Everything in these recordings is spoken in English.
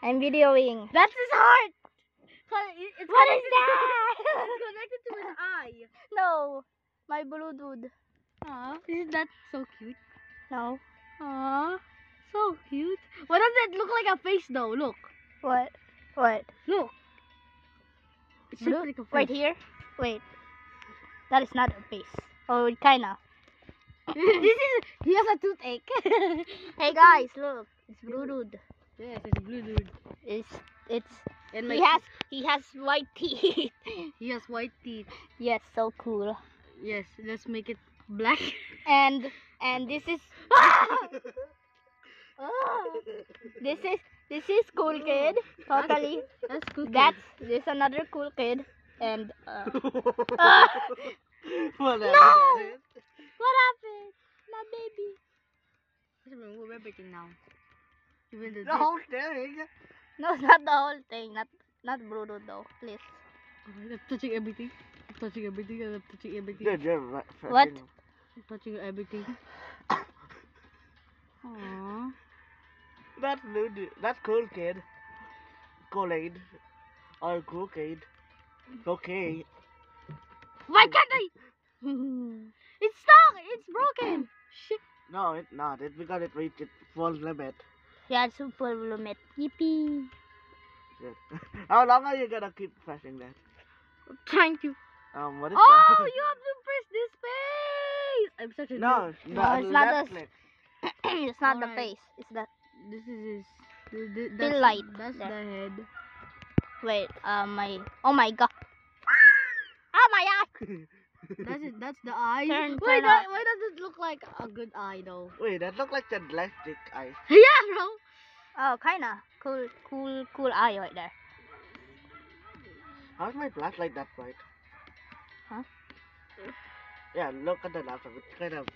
I'm videoing. That's his heart. What is that? It's connected to his eye. No, my blue dude. Aw, isn't that so cute? No. Aw, so cute. What does it look like a face though? Look. What? What? Look. It Blue? looks like a face. Wait here. Wait. That is not a face. Oh, kinda. He has a toothache. Hey guys, look. It's blue dude. Yes, it's a blue dude. It's And he has white teeth. he has white teeth. Yes, so cool. Yes, let's make it black. And this is this is cool kid. Totally. That's cool. This another cool kid. And What no! What happened? My baby. We're everything now. Even the The whole thing. No, not the whole thing. Not blue dude though. Please. I'm touching everything. I'm touching everything. I'm touching everything. Yeah, yeah, What? I'm touching everything. Aww. That's blue. That's cool kid. Kool-Aid. Or cool kid. Okay. Why can't I? It's stuck. It's broken. Shit. No, it's not. It's because it reached its full limit. Yeah, super limit. Yippee. Yeah. How long are you gonna keep pressing that? I'm trying to. What is Oh, that? you have to press this face. I'm such a No, noob. No, it's not left the- click. It's not the Alright. face. It's the This is his. Still light That's there. the head. wait. Oh my god. Oh my god. That's it. That's the eye. Turn Why off. does it look like a good eye though? Wait, that looked like the electric eye. Yeah, bro. Oh, kinda cool eye right there. How's my flashlight that bright? Huh? Yeah, look at the laptop. It's kind of.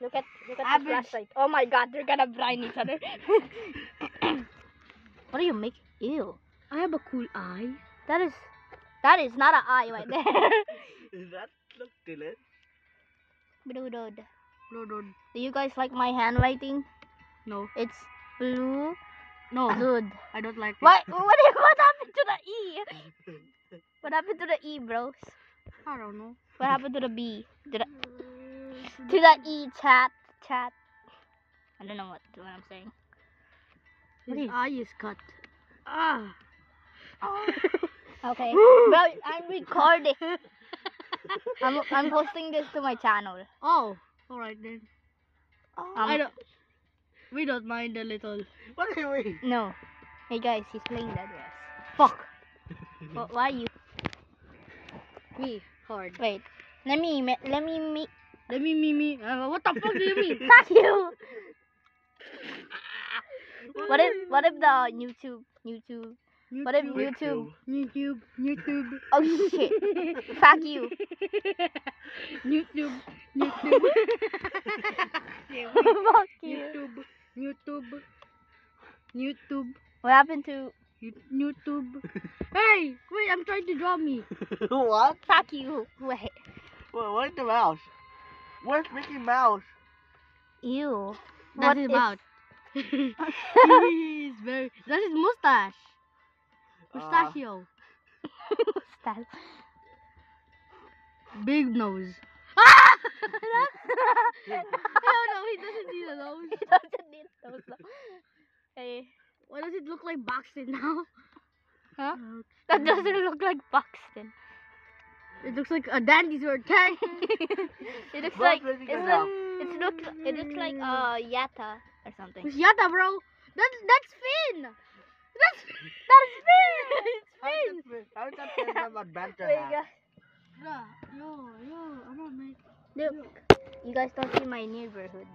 Look at the Average. flashlight. Oh my god, they're gonna blind each other. What do you make? Ew. I have a cool eye. That is not an eye right there. That look delicious. Blue dude. No, no, Do you guys like my handwriting? no, It's blue no. dude. I don't like it. What happened to the E? What happened to the E, bros? I don't know. What happened to the B? To the E, chat. I don't know what I'm saying. What His is- eye is cut. Ah. Okay, bro, I'm recording. I'm posting this to my channel. Oh. All right then. I Um, don't. We don't mind a little. What do you mean? no. Hey guys, he's playing Dead Rest. Fuck. Why you? Me hard. Wait. Let me. Let me. What the fuck do you mean? Fuck you. What if the YouTube? What if YouTube? YouTube. Oh shit. Fuck you. YouTube. Fuck you. YouTube. What happened to? YouTube. Hey, wait! I'm trying to draw me. What? Fuck you. Wait. Where's the mouse? Where's Mickey Mouse? Ew. That's What his if- mouth. He's very. That's his mustache. Mustachio. Style. Big nose. No, he doesn't need a nose. He doesn't need those. Hey, Why does it look like Buxton now? huh? That doesn't look like Buxton. It looks like a dandy's or tank. It looks What's like missing it's now? it looks like Yatta or something. Who's Yata, bro? That's Finn. That's Finn. It's Finn. How is that Finn from Adventure Wait, Hat? guys. Bruh, yo, I'm gonna make. Look, you guys don't see my neighborhood.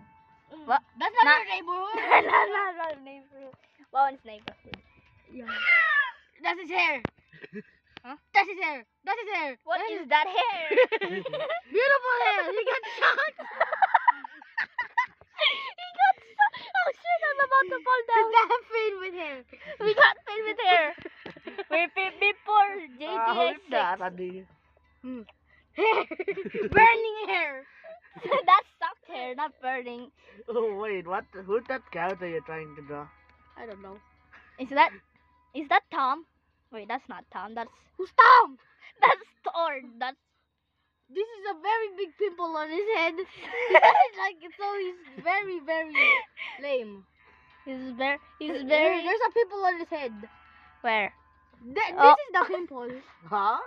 What? That's not Not- your neighborhood. Not neighborhood. One's neighborhood. Yeah. That's his hair. Huh? That's his hair. That's his hair. What That's is his- that hair? Beautiful hair. He got shot. He got stuck. Oh shit! I'm about to fall down. That Finn with hair. We got filled with hair. We're before Who's that, JTX6. Andy? Hair. Burning hair. That's sucked hair, not burning. Oh wait, what? Who's that character you're trying to draw? I don't know. Is that Tom? Wait, that's not Tom. Who's Tom? That's Thor. That's This is a very big pimple on his head. He doesn't like it, so he's very, very lame. he's very There's a pimple on his head. where? This Oh. is the pimple. Huh?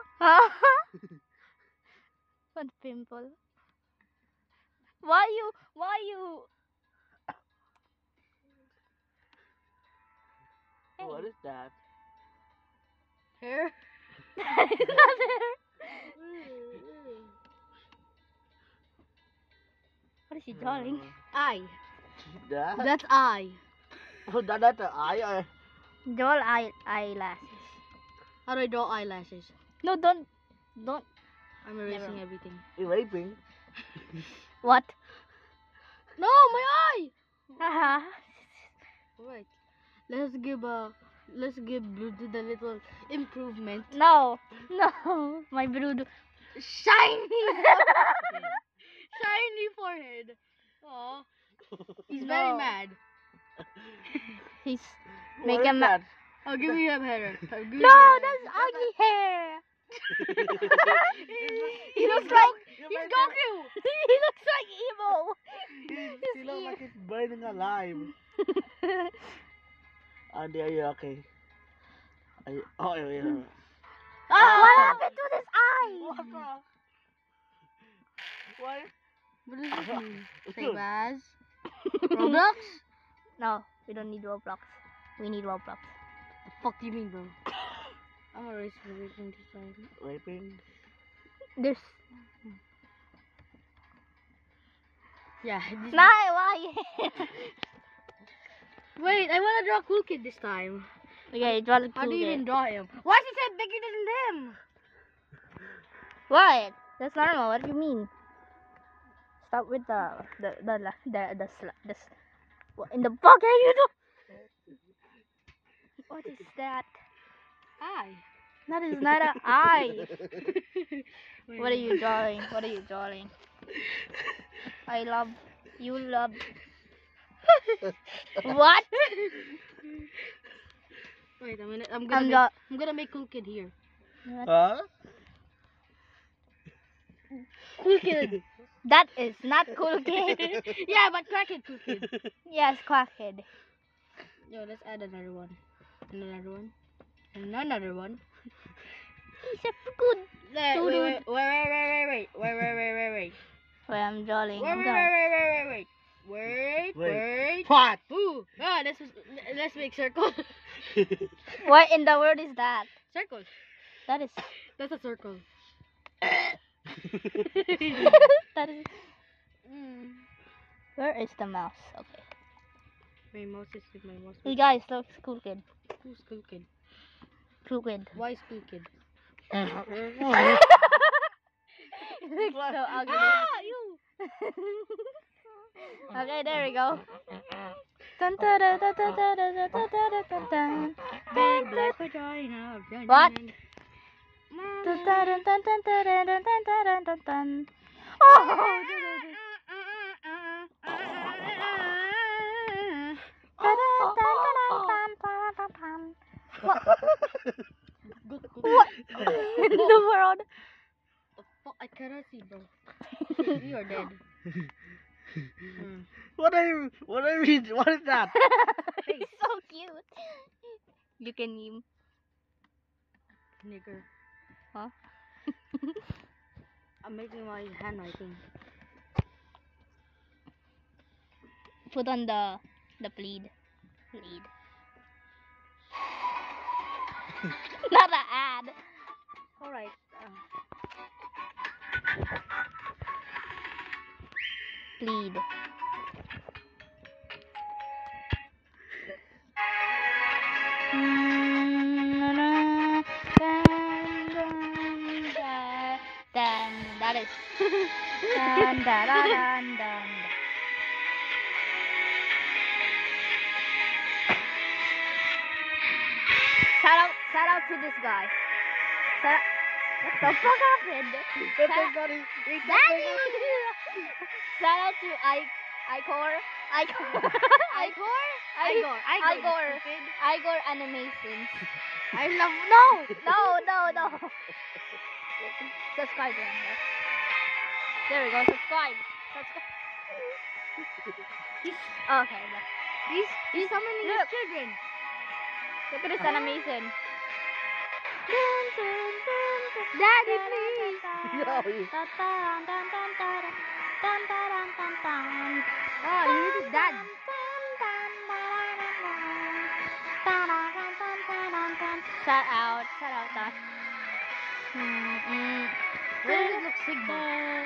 What pimple? Why you? What is that? Hair. That is not there. What is he drawing? Eye. That? That's eye. Oh, that's the eye or... Draw eyelashes. How do I draw eyelashes? No, don't. I'm erasing Never. everything. Erasing. What? No, my eye. Haha. Alright. Let's give Blue the little improvement. No, my brood. Shiny. Shiny forehead. Aw. He's very No. mad. He's What make is him. that? I'll give him hair. No, that's ugly hair. He looks like He's Goku. he looks like emo. He looks like he's burning alive. And there you okay. Oh, yeah. What happened to this eye? What the? Why? What does this mean? Same as Roblox? No, we don't need Roblox. We need Roblox. The fuck do you mean, bro? I'm erasing everything this time. Raping? There's Yeah. why? Wait, I wanna draw Cool Kid this time. Okay, draw the How do cool you kid. even draw him? Why is his head bigger than him? What? That's normal. What do you mean? Stop with what in the fuck are you doing? What is that? Eye. That is not an eye. What are you drawing? What are you drawing? I love. You love. What? Wait a minute. I'm I'm gonna make Cool Kid here. Huh? Cool Kid. That is not cool kid. Yeah, but Crackhead Cool Kid. Yes, Quackhead. Yo, let's add another one. And another one. And another one. He's a good. Wait, Dude. wait. Wait, I'm drawing. Wait. What? Ooh, let's make circle. What in the world is that? Circle. That is. That's a circle. That is. Where is the mouse? Okay. My mouse is with my mouse. Hey guys, look, cool kid. Who's Cool Kid? Cool kid. Why is Cool Kid? Looks so ugly. You! Okay, there we go. Dun, dun, dun, dun, dun, dun, dun, dun, dun, dun, dun. Big black vagina. What? Dun, dun, dun, dun, dun, dun, dun, dun, dun, dun, dun, dun. Oh! Dun, dun, dun, dun, dun, dun. What in the world? The fuck? I cannot see, bro. You are dead. What is that? He's so cute. You can meme. Nigger. Huh? I'm making my handwriting. Put on the plead. Plead. Not an ad. Alright. Plead. That is. Dun, dun, dun, dun, dun. Shout out to this guy. What the fuck happened? Everybody, Daddy! Shout out to Icor. Igor animations. I love no. No. Subscribe to him. There we go. Subscribe. Okay. Look. He's summoning his Look. children. Look at this animation. Daddy, please. No, you- Oh, he needs his dad. Shout out, Dad. Why does it look sick, though?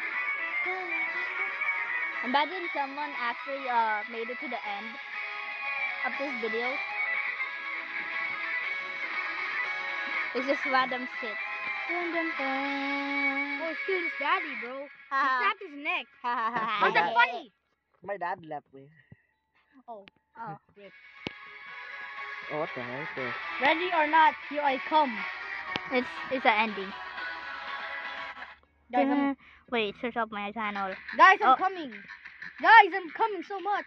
Imagine someone actually made it to the end of this video. It's just random shit. Oh, it's killed his daddy, bro. He Ah. snapped his neck. How's How's that funny? My dad left me. Oh. Oh. Oh, what the hell is this? Ready or not, here I come. It's an ending. Guys, I'm, Wait, search up my channel. guys, I'm Oh. coming. Guys, I'm coming so much.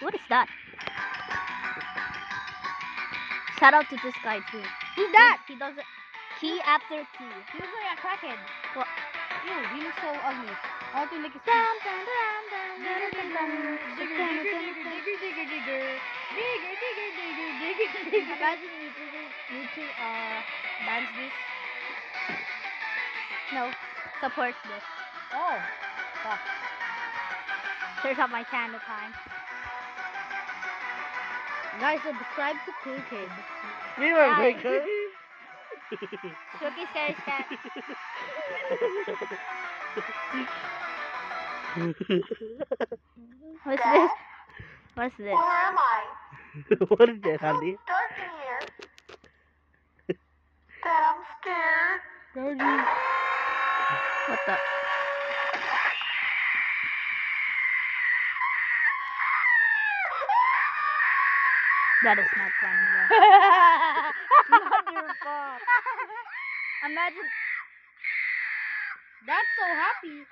What is that? Shout out to this guy too. Who's that? He does it key after key. He looks like a crackhead. What? Ew, he looks so ugly. I want to lick his Dun, teeth. dun, dun, dun, dun, dun, dun. Imagine YouTube bans this. No, supports this. Oh, fuck. Search up my channel time. Guys, subscribe to Cool Kid. We were Hi. breaking. Cookie Scary Cat. What's this? What's this? What is that, honey? What the? That is not funny. Not your fault. Imagine. That's so happy.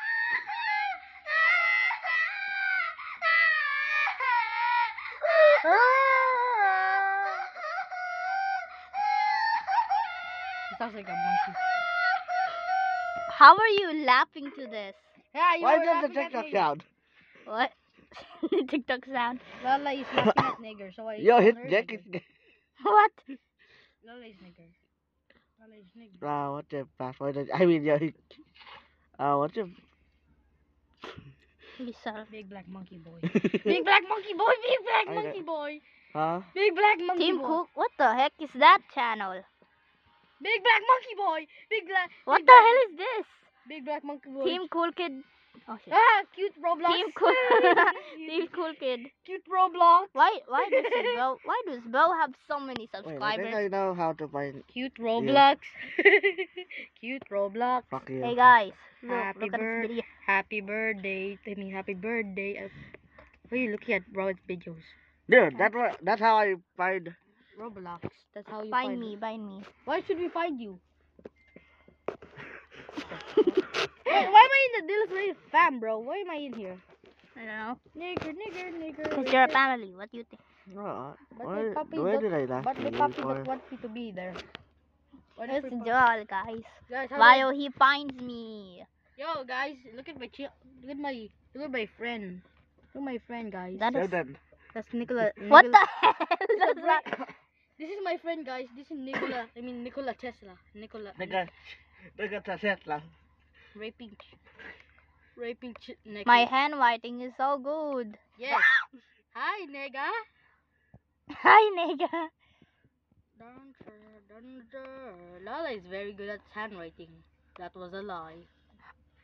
He sounds like a monkey. How are you laughing to this? Yeah, you Why were does the laughing at TikTok me. sound? What? TikTok sound. Lala is laughing at nigger, so I Yo, call his her neck nigger. is. What? Lala is nigger. Lala is nigger. What the password? I mean, yeah. What's your. Lisa. Big black monkey boy. Big black monkey boy. Big black I monkey know. boy. Huh? Big black monkey Team boy. Cook. What the heck is that channel? Big black monkey boy. Big black. What big the black- hell is this? Big black monkey boy. Team Cool Kid. Oh shit. Ah, cute Roblox. Team Cool. Team Cool Kid. Cute Roblox. Why does Bro have so many Wait, I think subscribers? I know how to find. Cute Roblox. Cute Roblox. Fuck you. Hey guys, Happy look at this video. Happy birthday. Happy birthday. What are you looking at, bro? It's videos. Dude, that's how I find. Roblox. That's how you Find me. Why should we find you? Why am I in the Dillis Race fam, bro? Why am I in here? I don't know. Nigger. Cause you're a family. What do you think? What? But Where, the puppy where don't- did I laugh But the you puppy for? don't want me to be there. Why the It's free puppy- Joel, guys. Guys, how While he finds me. Yo, guys, look at my friend. Look at my friend, guys. That is. Sheldon. That's Nikola. What the hell? That's not. This is my friend, guys. This is Nikola. I mean Nikola Tesla. Nikola. Nigga, Tesla. Raping. Nikola. My handwriting is so good. Yes. Hi, nigga. Hi, nigga. Lala is very good at handwriting. That was a lie.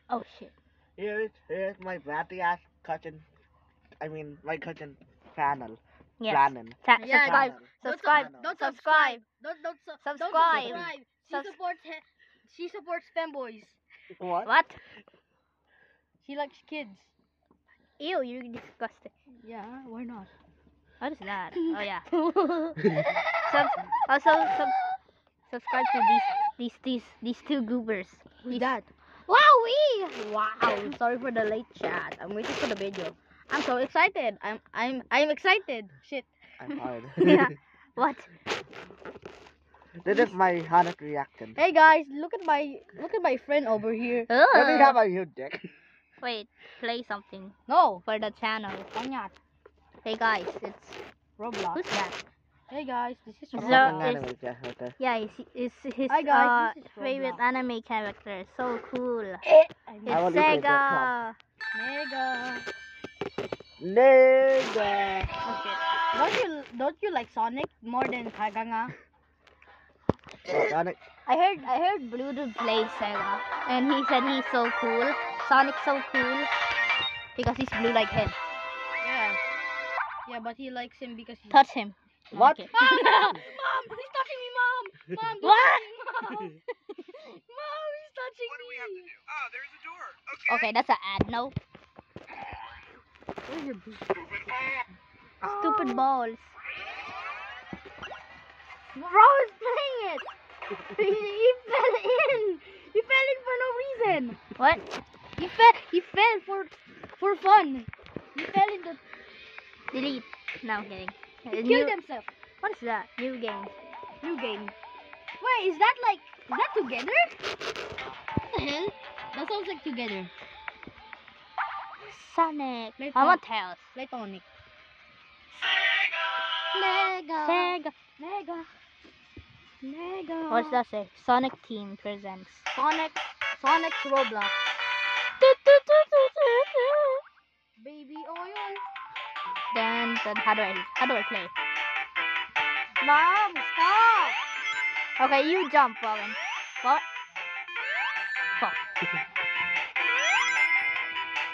Oh shit. Here's my batty ass cousin. I mean, my cousin Fannel. Yes. Brannon. Yeah, Subscribe. Subscribe. Don't Subscribe. Don't Subscribe. subscribe. Subs- She supports femboys. What? What? She likes kids. Ew, you're disgusting. Yeah, why not? What is that? Oh yeah. Subscribe to these two goobers. Who's that? Wow. Sorry for the late chat. I'm waiting for the video. I'm so excited. I'm excited. Shit. I'm hard. Yeah. What? This is my honest reaction. Hey guys, look at my friend over here. Let me have a huge dick. Wait, play something No, for the channel. I'm not. Hey guys, it's Roblox. who's that? Hey guys, this is So, Roblox. Fucking it's- anime, yeah, okay. Yeah, it's his Hi guys, this is favorite Roblox. anime character. So cool. I It's will eat it, Sega. Nigga. Nigga. Okay. Don't you like Sonic more than Kaganga? Sonic. I heard Blue Dude play Sega, and he said he's so cool. Sonic's so cool because he's blue like him. Yeah. Yeah, but he likes him because he's Touch him. What? Okay. Mom, he's touching me, Mom. Mom, don't What? touch me, Mom. Mom, he's touching What do we have to me. do? Oh, there's a door. Okay. Okay, that's an ad. No. Where's your Stupid balls. Bro is playing it. He fell in. He fell in for no reason. What? He fell for fun. He fell in the. Delete. No, I'm kidding. He New- killed himself. What is that? New game. New game. Wait, is that together? What the hell? That sounds like together. Sonic. Play I want Tails. Platonic. Sega. Mega. Mega. What's that say? Sonic Team presents. Sonic's Roblox. Baby oil. Then how do I play? Mom, stop. Okay, you jump, Robin. What? Fuck.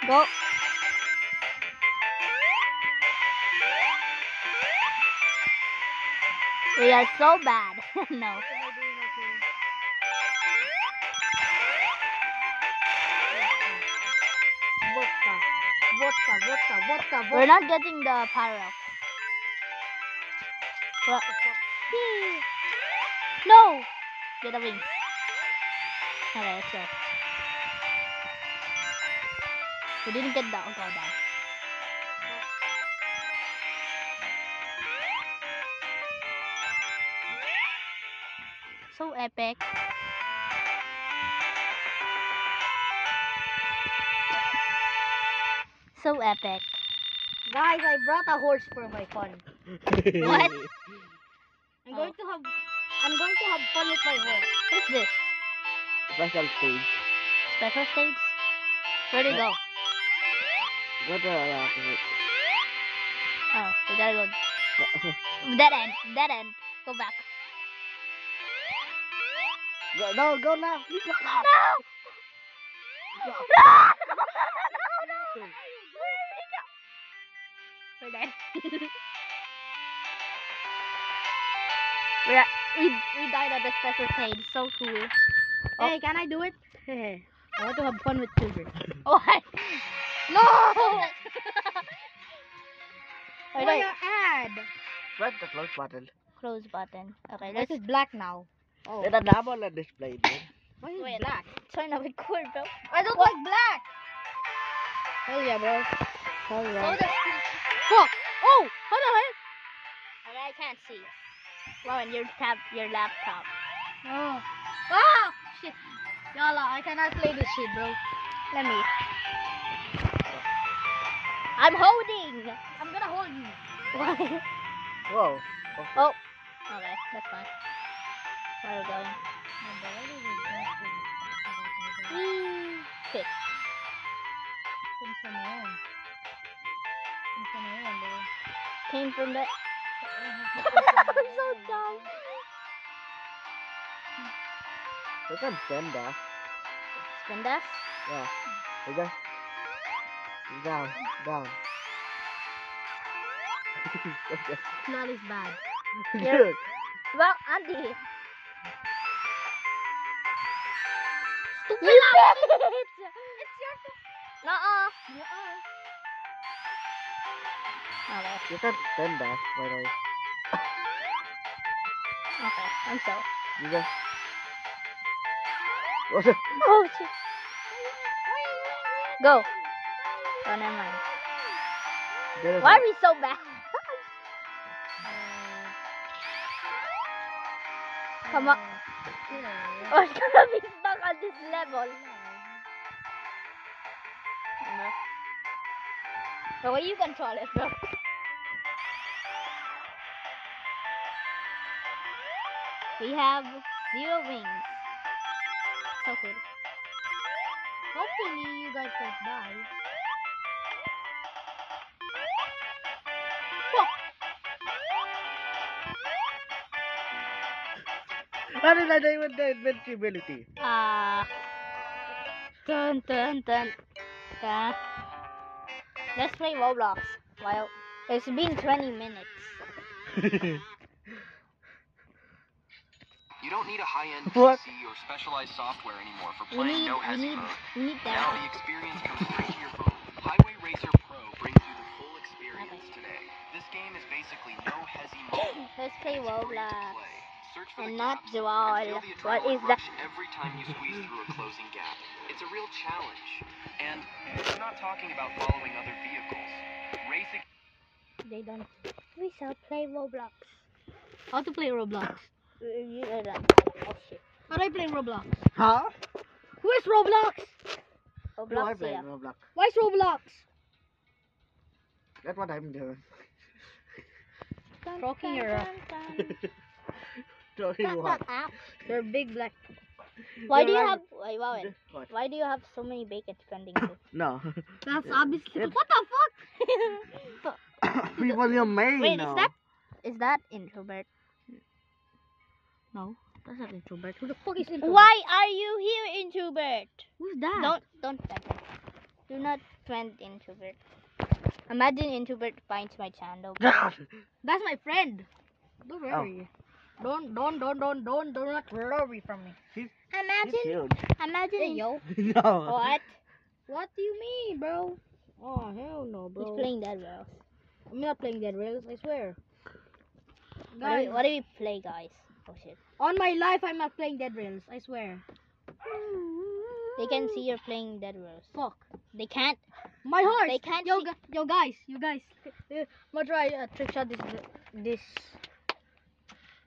Go. We are so bad. No. Vodka. We're not getting the power up. What? No! Get the wings. Okay, let's go. We didn't get that. Go down. So epic. So epic. Guys, I brought a horse for my fun. What? I'm going to have fun with my horse. What's this? Special stage. Special stage? Where'd it go? Go to Oh, we gotta go. Dead end. Dead end. Go back. No, go now. You go now. No! No! No! We're dead. we died at the special stage. So cool. Oh. Hey, can I do it? I want to have fun with children. Why? No! Wait, Why wait. your ad? Press the close button. Close button. Okay, This let's is black now. Oh, Then the number on display. Dude. why is wait. it black? turn the record, bro. I don't like black. Hell yeah, bro. Hell So yeah. the Fuck. Oh, what the hell? I can't see. Lauren, your laptop. Oh. Ah! Shit. Yala, I cannot play this shit, bro. Let me. I'm holding. I'm gonna hold you. Why? Whoa. Oh. Okay, that's fine. Where are we going? Whee! Fit. Came from the. I'm so dumb. You can bend that. Spin dash? Yeah. You just down. That is bad. Dude. Well, Andy. Stupid You lap. did it! It's your Nuh-uh. uh Okay. You can bend that, by the way. Okay, I'm so. You just. What's it? Oh, shit. Go. Oh, never mind. There is Why a- are we so bad? Come on. We're gonna be stuck on this level. No. The way you control it, bro. We have 0 wings. So cool. Hopefully you guys don't die. That is not even the invincibility. Dun dun dun. Dun. Let's play Roblox. Well, it's been 20 minutes. You don't need a high-end What? PC or specialized software anymore for We playing need, no we hezzy need, mode. we need Now that. the experience comes straight to your phone. Highway Racer Pro brings you the full experience today. This game is basically no hezzy mode. Let's play It's free to Roblox. play. Search for And the not gaps dual. and feel the What is adrenaline that? rush every time you squeeze through a closing gap. It's a real challenge. And we're not talking about following other vehicles. Racing They don't. We shall play Roblox. How to play Roblox? Oh shit. How do I play Roblox? Huh? Who is Roblox? No, I Roblox, play yeah. Roblox. Why is Roblox? That's what I'm doing. Talking around. Talking what? They're big black. Why do you You're have? Wait, Warren, What? why do you have so many bacon spending too? No. That's Yeah. obviously. It's- What the fuck? People you made Wait, now. is that introvert? No, that's not introvert. Who the fuck is introvert? Why are you here, introvert? Who's that? Don't friend him. Do not friend introvert. Imagine introvert finds my channel. That's my friend. Don't Oh. worry. Don't not worry from me. He's Imagine, huge. imagine. Hey yo. No. What? What do you mean, bro? Oh hell no, bro. He's playing Dead Rails. I'm not playing Dead Rails, I swear. What do we play, guys? Oh shit. On my life, I'm not playing Dead Rails, I swear. They can see you're playing Dead Rails. Fuck. They can't. My horse. They can't Yo, see- yo guys, you guys. I'm gonna try a trick shot this.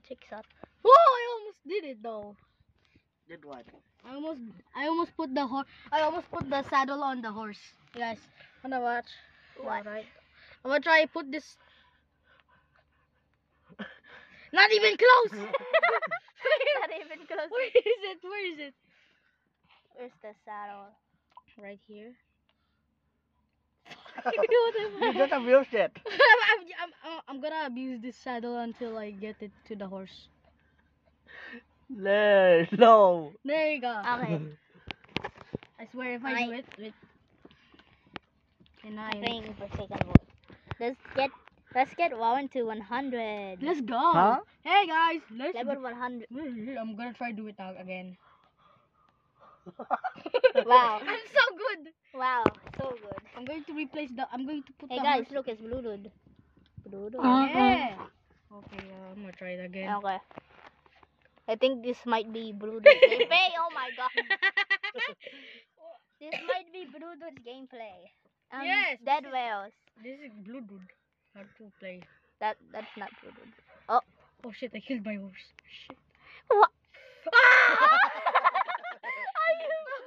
Trick shot. Oh, I almost did it though. Did what? I almost put the I almost put the saddle on the horse. You guys, wanna watch? What? Alright. I'm gonna try put this. Not even close. Not even close. Where is it? Where is it? Where's the saddle? Right here. You just abused it. I'm gonna abuse this saddle until I get it to the horse. No. There you go. Okay. I swear if I do it, and I'm I playing for second vote. Let's get Warren to 100. let's go. Huh? Hey guys, let's. Level 100. I'm gonna try to do it now again. Wow. I'm so good. Wow. So good. I'm going to replace the. I'm going to put Hey the. guys, horse- look, it's Bluetooth. Bluetooth. Yeah. Okay, I'm gonna try it again. Okay. I think this might be Bluetooth gameplay. Oh my god. This might be Bluetooth gameplay. Yes, Dead this is- Whales. This is Bluetooth. How to play? That's not Bluetooth. Oh shit! I killed my horse. Shit. What?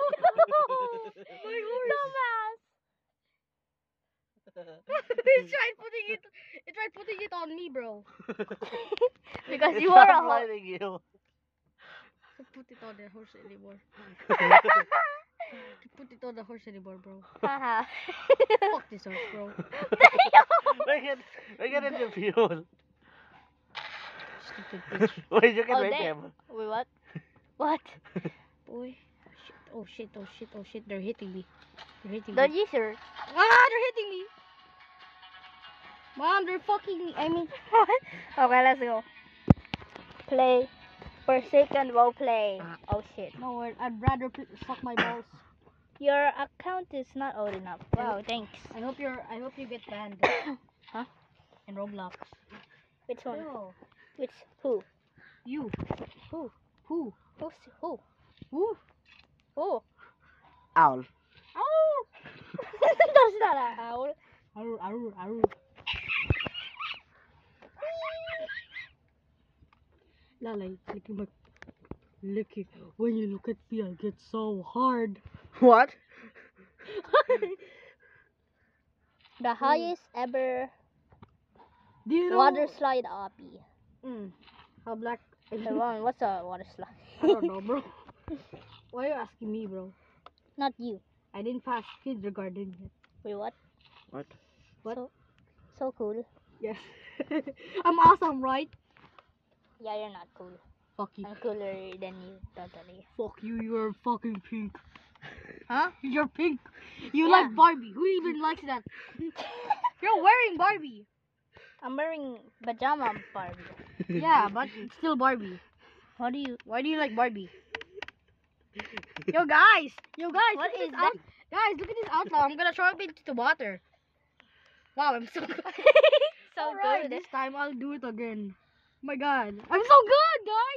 My horse. Dumbass. It tried putting it on me, bro. Because It's you are a not horse. fighting you. To put it on the horse anymore. To put it on the horse anymore, bro. Haha. Fuck this horse, bro. We get into fuel. Stupid bitch. Wait, you can Oh, make damn. him. Wait, what? What? Boy. Oh shit, oh shit, oh shit. They're hitting me. They're hitting The me. user. Ah, they're hitting me. Mom, they're fucking me. I mean, Okay, let's go. Play. Forsaken role play. Oh shit. no, I'd rather suck my balls. Your account is not old enough. Wow, thanks. I hope you get banned. Huh? In Roblox. Which one? No. Which who? You. Who? Who? Who's who? Who? Who? Owl. Ow! That's not an owl. Arr, arr, arr. Lalay, look it. When you look at me, I get so hard. What? The highest ever Do you know? water slide obby. How black? Come on, what's a water slide? I don't know, bro. Why are you asking me, bro? Not you. I didn't pass kindergarten yet. Wait, what? What? What? So cool. Yes. I'm awesome, right? Yeah, you're not cool. Fuck you. I'm cooler than you, totally. Fuck you, you're fucking pink. Huh? You're pink. You Yeah. like Barbie. Who even likes that? You're wearing Barbie. I'm wearing pajama Barbie. Yeah, but it's still Barbie. What do you? Why do you like Barbie? Yo guys! What look at is this out- Guys, look at this outlaw. I'm gonna throw it into the water. Wow, I'm so good. So Alright, good. this time I'll do it again. Oh my god. I'm so good, guys!